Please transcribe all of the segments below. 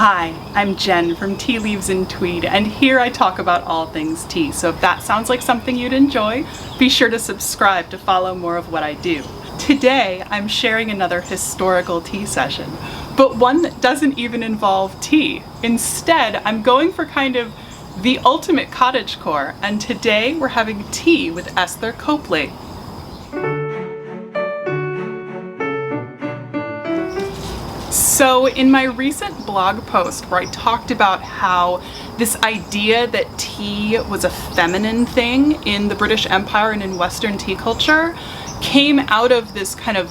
Hi, I'm Jen from Tea Leaves and Tweed, and here I talk about all things tea. So if that sounds like something you'd enjoy, be sure to subscribe to follow more of what I do. Today, I'm sharing another historical tea session, but one that doesn't even involve tea. Instead, I'm going for kind of the ultimate cottagecore, and today we're having tea with Esther Copley. So in my recent blog post where I talked about how this idea that tea was a feminine thing in the British Empire and in Western tea culture came out of this kind of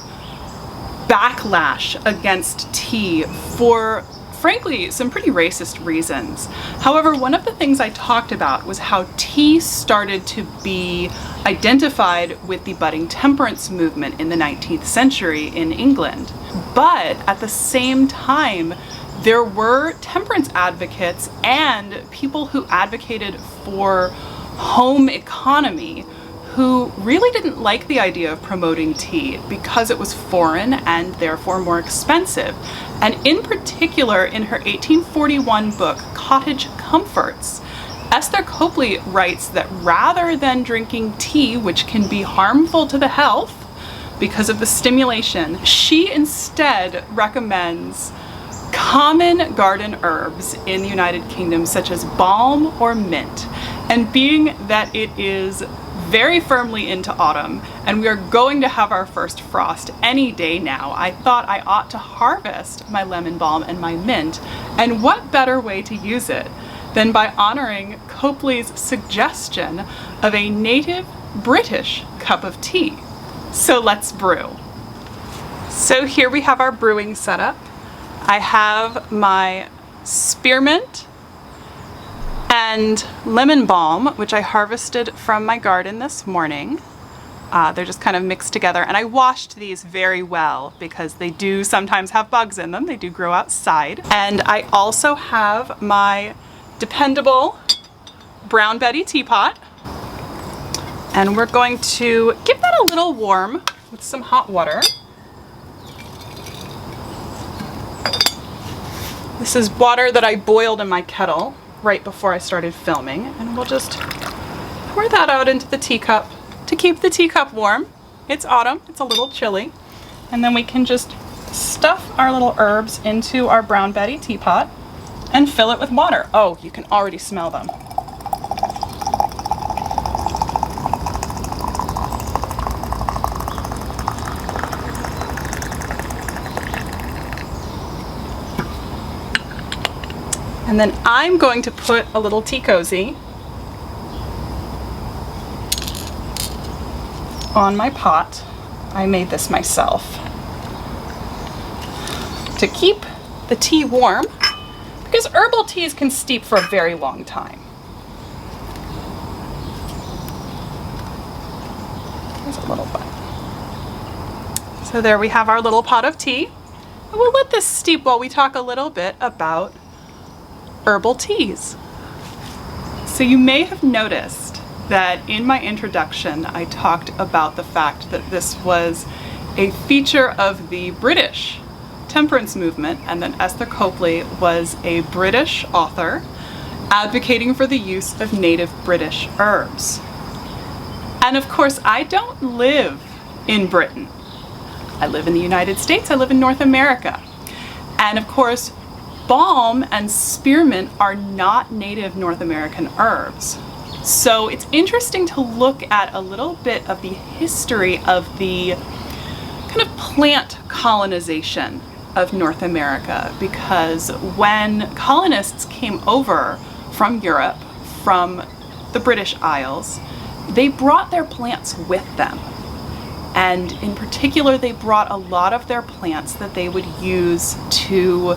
backlash against tea for, frankly, some pretty racist reasons. However, one of the things I talked about was how tea started to be identified with the budding temperance movement in the 19th century in England. But at the same time, there were temperance advocates and people who advocated for home economy who really didn't like the idea of promoting tea because it was foreign and therefore more expensive. And in particular, in her 1841 book, Cottage Comforts, Esther Copley writes that rather than drinking tea, which can be harmful to the health because of the stimulation, she instead recommends common garden herbs in the United Kingdom, such as balm or mint. And being that it is very firmly into autumn and we are going to have our first frost any day now, I thought I ought to harvest my lemon balm and my mint. And what better way to use it than by honoring Copley's suggestion of a native British cup of tea. So let's brew. So here we have our brewing setup. I have my spearmint and lemon balm, which I harvested from my garden this morning. They're just kind of mixed together, and I washed these very well because they do sometimes have bugs in them. They do grow outside. And I also have my dependable Brown Betty teapot, and we're going to give that a little warm with some hot water. This is water that I boiled in my kettle right before I started filming, and we'll just pour that out into the teacup to keep the teacup warm. It's autumn, it's a little chilly, and then we can just stuff our little herbs into our Brown Betty teapot and fill it with water. Oh, you can already smell them. And then I'm going to put a little tea cozy on my pot. I made this myself to keep the tea warm, because herbal teas can steep for a very long time. There's a little bit. So there we have our little pot of tea. And we'll let this steep while we talk a little bit about herbal teas. So you may have noticed that in my introduction I talked about the fact that this was a feature of the British temperance movement, and that Esther Copley was a British author advocating for the use of native British herbs. And of course, I don't live in Britain. I live in the United States, I live in North America. And of course, balm and spearmint are not native North American herbs. So it's interesting to look at a little bit of the history of the kind of plant colonization of North America, because when colonists came over from Europe, from the British Isles, they brought their plants with them. And in particular, they brought a lot of their plants that they would use to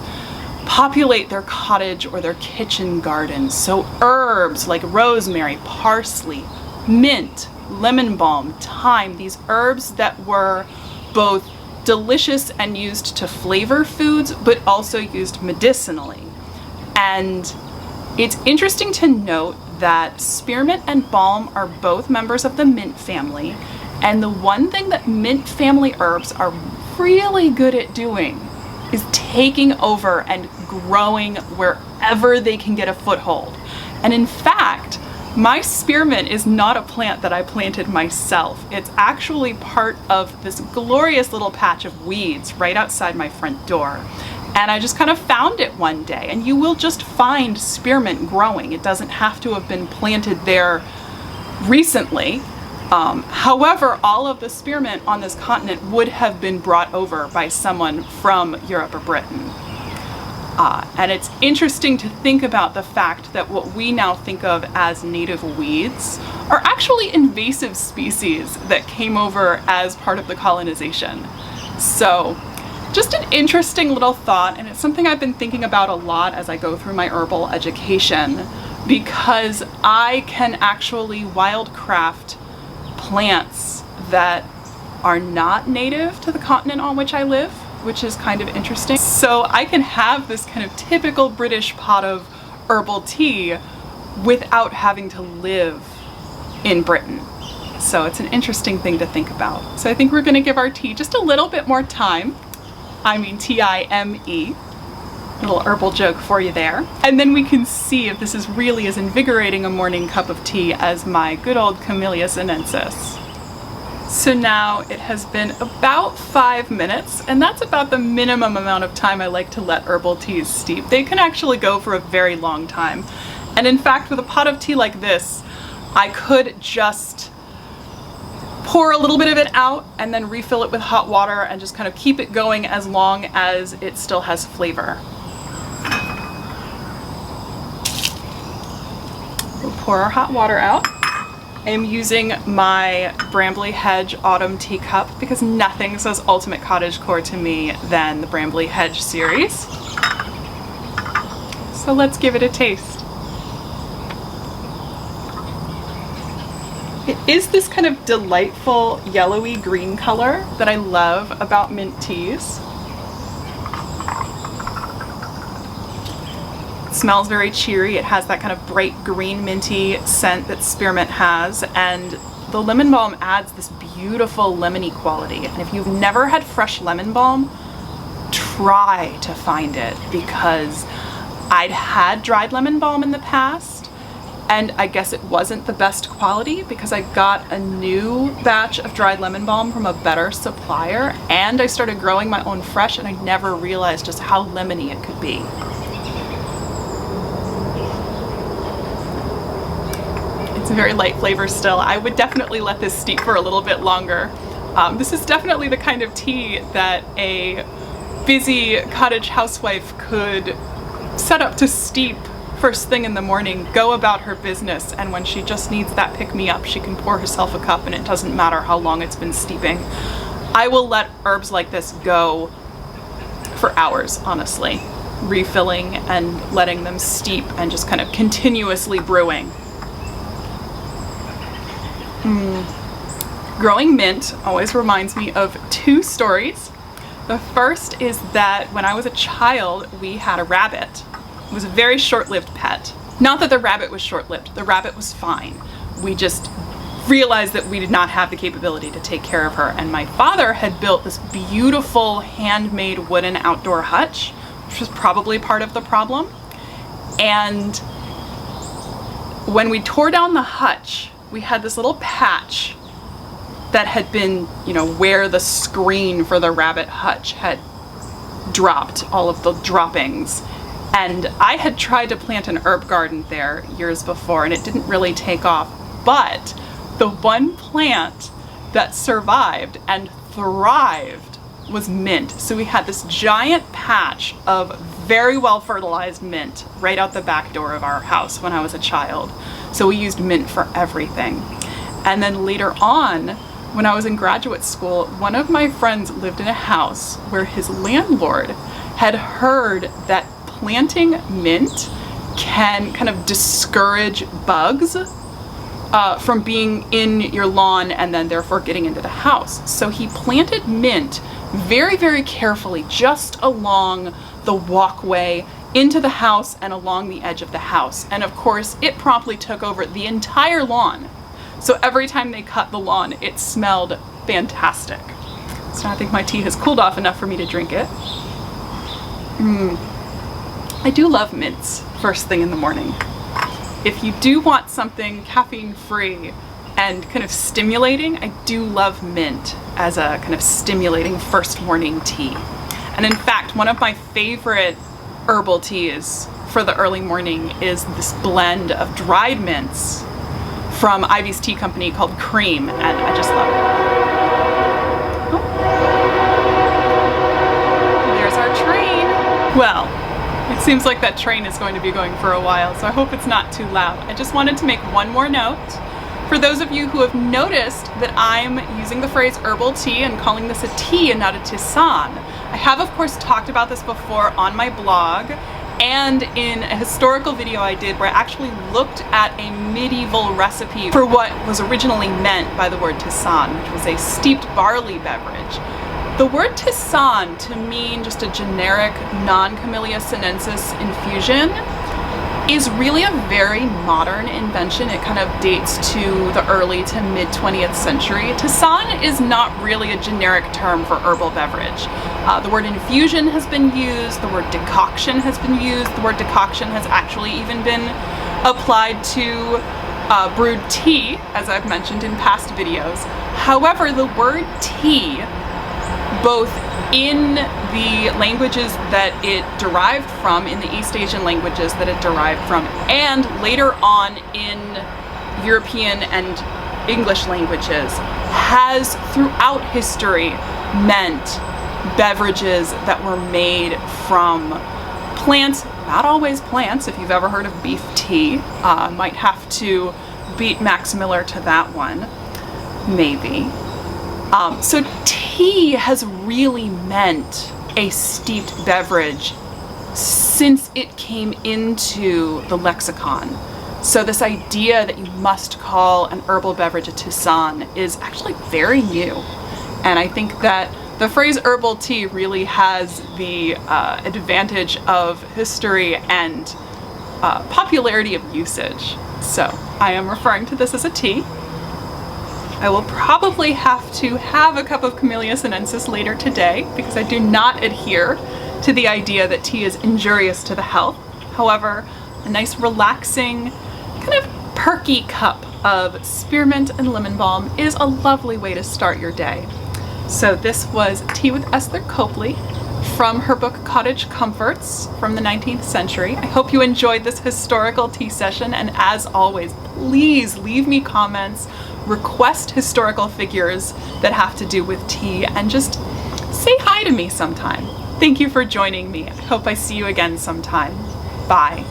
populate their cottage or their kitchen gardens. So herbs like rosemary, parsley, mint, lemon balm, thyme, these herbs that were both delicious and used to flavor foods, but also used medicinally. And it's interesting to note that spearmint and balm are both members of the mint family. And the one thing that mint family herbs are really good at doing is taking over and growing wherever they can get a foothold. And in fact, my spearmint is not a plant that I planted myself. It's actually part of this glorious little patch of weeds right outside my front door. And I just kind of found it one day, and you will just find spearmint growing. It doesn't have to have been planted there recently. However, all of the spearmint on this continent would have been brought over by someone from Europe or Britain. And it's interesting to think about the fact that what we now think of as native weeds are actually invasive species that came over as part of the colonization. So just an interesting little thought, and it's something I've been thinking about a lot as I go through my herbal education, because I can actually wildcraft plants that are not native to the continent on which I live, which is kind of interesting. So I can have this kind of typical British pot of herbal tea without having to live in Britain. So it's an interesting thing to think about. So I think we're going to give our tea just a little bit more time. I mean T-I-M-E. Little herbal joke for you there. And then we can see if this is really as invigorating a morning cup of tea as my good old Camellia sinensis. So now it has been about 5 minutes, and that's about the minimum amount of time I like to let herbal teas steep. They can actually go for a very long time. And in fact, with a pot of tea like this, I could just pour a little bit of it out and then refill it with hot water and just kind of keep it going as long as it still has flavor. We'll pour our hot water out. I am using my Brambley Hedge Autumn Teacup because nothing says ultimate cottagecore to me than the Brambley Hedge series. So let's give it a taste. It is this kind of delightful yellowy green color that I love about mint teas. It smells very cheery. It has that kind of bright green minty scent that spearmint has, and the lemon balm adds this beautiful lemony quality. And if you've never had fresh lemon balm, try to find it, because I'd had dried lemon balm in the past, and I guess it wasn't the best quality because I got a new batch of dried lemon balm from a better supplier, and I started growing my own fresh, and I never realized just how lemony it could be. It's a very light flavor still. I would definitely let this steep for a little bit longer. This is definitely the kind of tea that a busy cottage housewife could set up to steep first thing in the morning, go about her business, and when she just needs that pick-me-up, she can pour herself a cup and it doesn't matter how long it's been steeping. I will let herbs like this go for hours, honestly, refilling and letting them steep and just kind of continuously brewing. Growing mint always reminds me of two stories. The first is that when I was a child, we had a rabbit. It was a very short-lived pet. Not that the rabbit was short-lived, the rabbit was fine. We just realized that we did not have the capability to take care of her, and my father had built this beautiful handmade wooden outdoor hutch, which was probably part of the problem. And when we tore down the hutch, we had this little patch that had been, you know, where the screen for the rabbit hutch had dropped, all of the droppings. And I had tried to plant an herb garden there years before, and it didn't really take off. But the one plant that survived and thrived was mint. So we had this giant patch of very well fertilized mint right out the back door of our house when I was a child. So we used mint for everything. And then later on, when I was in graduate school, one of my friends lived in a house where his landlord had heard that planting mint can kind of discourage bugs from being in your lawn and then therefore getting into the house. So he planted mint very, very carefully just along the walkway into the house and along the edge of the house. And of course, it promptly took over the entire lawn. So every time they cut the lawn, it smelled fantastic. So I think my tea has cooled off enough for me to drink it. I do love mints first thing in the morning. If you do want something caffeine-free and kind of stimulating, I do love mint as a kind of stimulating first morning tea. And in fact, one of my favorite herbal teas for the early morning is this blend of dried mints from Ivy's Tea Company called Cream, and I just love it. Oh. There's our train. Well, it seems like that train is going to be going for a while, so I hope it's not too loud. I just wanted to make one more note. For those of you who have noticed that I'm using the phrase herbal tea and calling this a tea and not a tisane, I have of course talked about this before on my blog and in a historical video I did where I actually looked at a medieval recipe for what was originally meant by the word tisane, which was a steeped barley beverage. The word tisane, to mean just a generic non-Camellia sinensis infusion, is really a very modern invention. It kind of dates to the early to mid 20th century. Tisane is not really a generic term for herbal beverage. The word infusion has been used, the word decoction has been used, the word decoction has actually even been applied to brewed tea, as I've mentioned in past videos. However, the word tea, both in the languages that it derived from, in the East Asian languages that it derived from, and later on in European and English languages, has throughout history meant beverages that were made from plants, not always plants. If you've ever heard of beef tea, might have to beat Max Miller to that one, maybe. So tea has really meant a steeped beverage since it came into the lexicon. So this idea that you must call an herbal beverage a tisane is actually very new. And I think that the phrase herbal tea really has the advantage of history and popularity of usage. So I am referring to this as a tea. I will probably have to have a cup of Camellia sinensis later today because I do not adhere to the idea that tea is injurious to the health. However, a nice relaxing, kind of perky cup of spearmint and lemon balm is a lovely way to start your day. So this was Tea with Esther Copley from her book Cottage Comforts from the 19th century. I hope you enjoyed this historical tea session, and as always, please leave me comments, request historical figures that have to do with tea, and just say hi to me sometime. Thank you for joining me. I hope I see you again sometime. Bye.